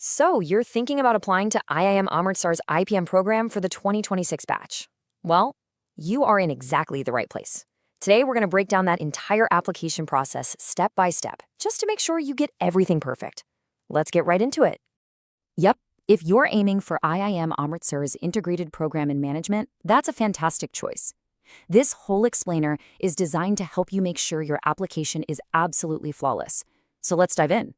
So, you're thinking about applying to IIM Amritsar's IPM program for the 2026 batch. Well, you are in exactly the right place. Today, we're going to break down that entire application process step by step, just to make sure you get everything perfect. Let's get right into it. Yep, if you're aiming for IIM Amritsar's integrated program in management, that's a fantastic choice. This whole explainer is designed to help you make sure your application is absolutely flawless. So let's dive in.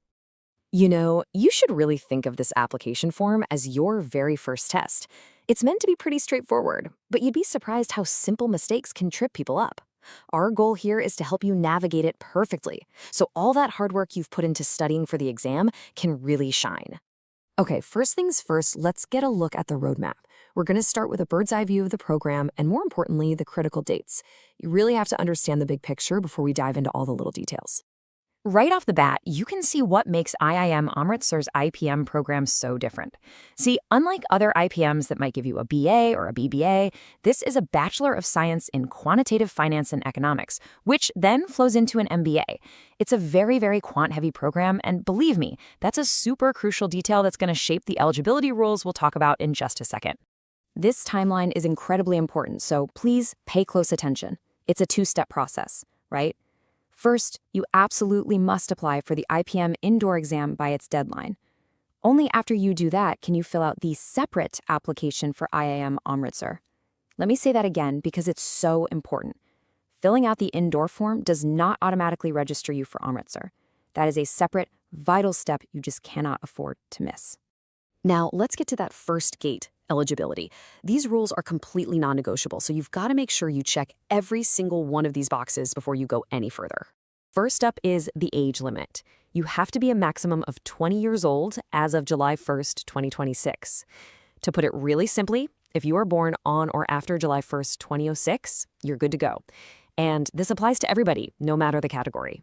You should really think of this application form as your very first test. It's meant to be pretty straightforward, but you'd be surprised how simple mistakes can trip people up. Our goal here is to help you navigate it perfectly, so all that hard work you've put into studying for the exam can really shine. Okay, first things first, let's get a look at the roadmap. We're going to start with a bird's eye view of the program and, more importantly, the critical dates. You really have to understand the big picture before we dive into all the little details. Right off the bat, you can see what makes IIM Amritsar's IPM program so different. See, unlike other IPMs that might give you a BA or a BBA, this is a Bachelor of Science in Quantitative Finance and Economics, which then flows into an MBA. It's a very, very quant-heavy program, and believe me, that's a super crucial detail that's going to shape the eligibility rules we'll talk about in just a second. This timeline is incredibly important, so please pay close attention. It's a two-step process, right? First, you absolutely must apply for the IPM indoor exam by its deadline. Only after you do that can you fill out the separate application for IIM Amritsar. Let me say that again because it's so important. Filling out the indoor form does not automatically register you for Amritsar. That is a separate, vital step you just cannot afford to miss. Now, let's get to that first gate, eligibility. These rules are completely non-negotiable, so you've got to make sure you check every single one of these boxes before you go any further. First up is the age limit. You have to be a maximum of 20 years old as of July 1st, 2026. To put it really simply, if you are born on or after July 1st, 2006, you're good to go. And this applies to everybody, no matter the category.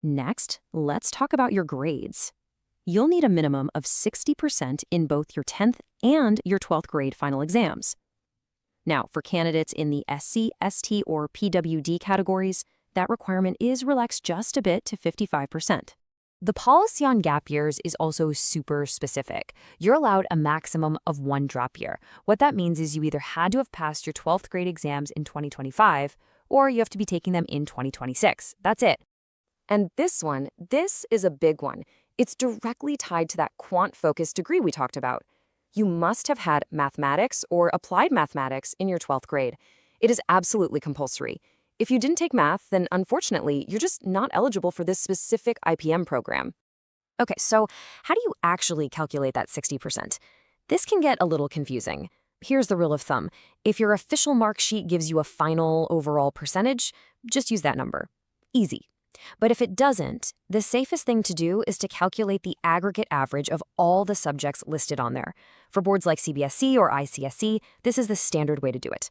Next, let's talk about your grades. You'll need a minimum of 60% in both your 10th and your 12th grade final exams. Now, for candidates in the SC, ST, or PWD categories, that requirement is relaxed just a bit to 55%. The policy on gap years is also super specific. You're allowed a maximum of one drop year. What that means is you either had to have passed your 12th grade exams in 2025, or you have to be taking them in 2026. That's it. And this is a big one. It's directly tied to that quant-focused degree we talked about. You must have had mathematics or applied mathematics in your 12th grade. It is absolutely compulsory. If you didn't take math, then unfortunately, you're just not eligible for this specific IPM program. Okay, so how do you actually calculate that 60%? This can get a little confusing. Here's the rule of thumb. If your official mark sheet gives you a final overall percentage, just use that number. Easy. But if it doesn't, the safest thing to do is to calculate the aggregate average of all the subjects listed on there. For boards like CBSE or ICSE, this is the standard way to do it.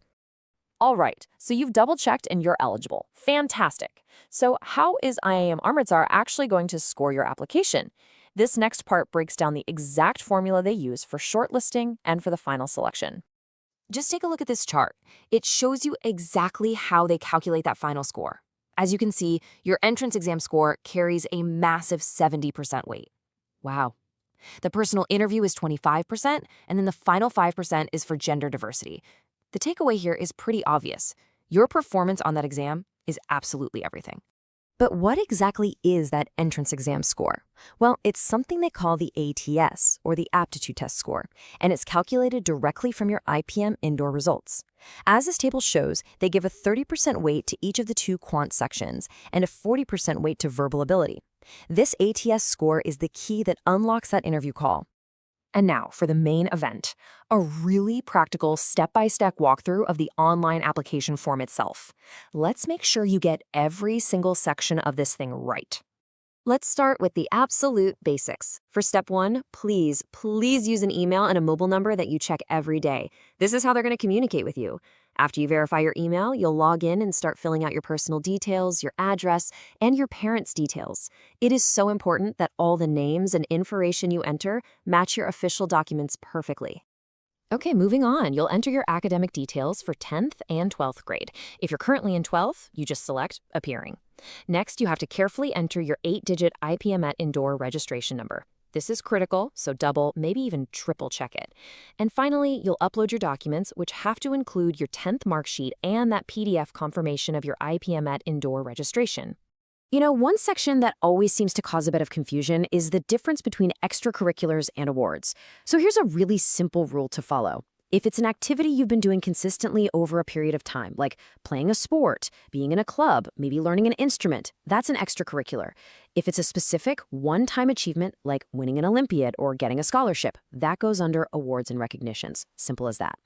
All right, so you've double-checked and you're eligible. Fantastic. So how is IIM Amritsar actually going to score your application? This next part breaks down the exact formula they use for shortlisting and for the final selection. Just take a look at this chart. It shows you exactly how they calculate that final score. As you can see, your entrance exam score carries a massive 70% weight. Wow. The personal interview is 25%, and then the final 5% is for gender diversity. The takeaway here is pretty obvious. Your performance on that exam is absolutely everything. But what exactly is that entrance exam score? Well, it's something they call the ATS, or the aptitude test score, and it's calculated directly from your IPM indoor results. As this table shows, they give a 30% weight to each of the two quant sections and a 40% weight to verbal ability. This ATS score is the key that unlocks that interview call. And now for the main event, a really practical step-by-step walkthrough of the online application form itself. Let's make sure you get every single section of this thing right. Let's start with the absolute basics. For step 1, please use an email and a mobile number that you check every day. This is how they're going to communicate with you. After you verify your email, you'll log in and start filling out your personal details, your address, and your parents' details. It is so important that all the names and information you enter match your official documents perfectly. Okay, moving on. You'll enter your academic details for 10th and 12th grade. If you're currently in 12th, you just select Appearing. Next, you have to carefully enter your 8-digit IPMAT Indoor registration number. This is critical, so double, maybe even triple check it. And finally, you'll upload your documents, which have to include your 10th mark sheet and that PDF confirmation of your IPMAT indoor registration. One section that always seems to cause a bit of confusion is the difference between extracurriculars and awards. So here's a really simple rule to follow. If it's an activity you've been doing consistently over a period of time, like playing a sport, being in a club, maybe learning an instrument, that's an extracurricular. If it's a specific one-time achievement, like winning an Olympiad or getting a scholarship, that goes under awards and recognitions. Simple as that.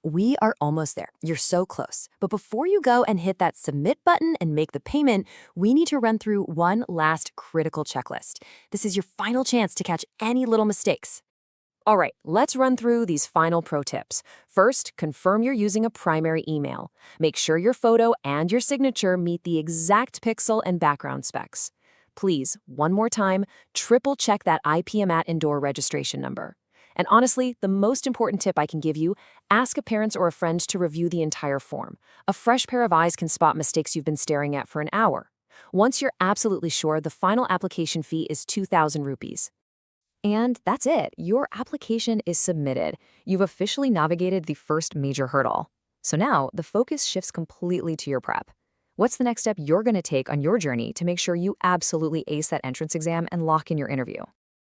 We are almost there. You're so close. But before you go and hit that submit button and make the payment, we need to run through one last critical checklist. This is your final chance to catch any little mistakes. All right, let's run through these final pro tips. First, confirm you're using a primary email. Make sure your photo and your signature meet the exact pixel and background specs. Please, one more time, triple check that IPMAT indoor registration number. And honestly, the most important tip I can give you, ask a parent or a friend to review the entire form. A fresh pair of eyes can spot mistakes you've been staring at for an hour. Once you're absolutely sure, the final application fee is 2,000 rupees. And that's it. Your application is submitted. You've officially navigated the first major hurdle. So now the focus shifts completely to your prep. What's the next step you're going to take on your journey to make sure you absolutely ace that entrance exam and lock in your interview?